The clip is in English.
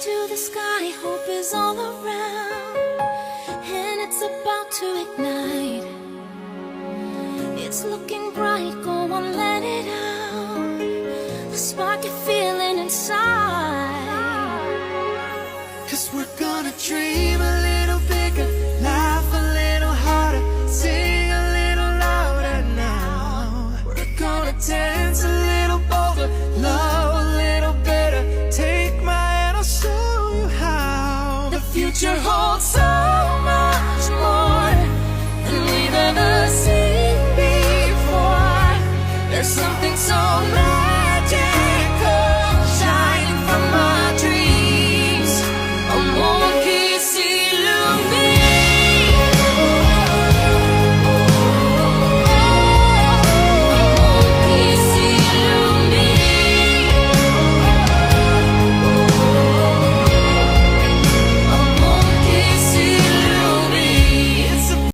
to the sky, hope is all around, and it's about to ignite. It's looking bright, go on, let it out, the spark you're feeling inside. 'Cause we're gonna dream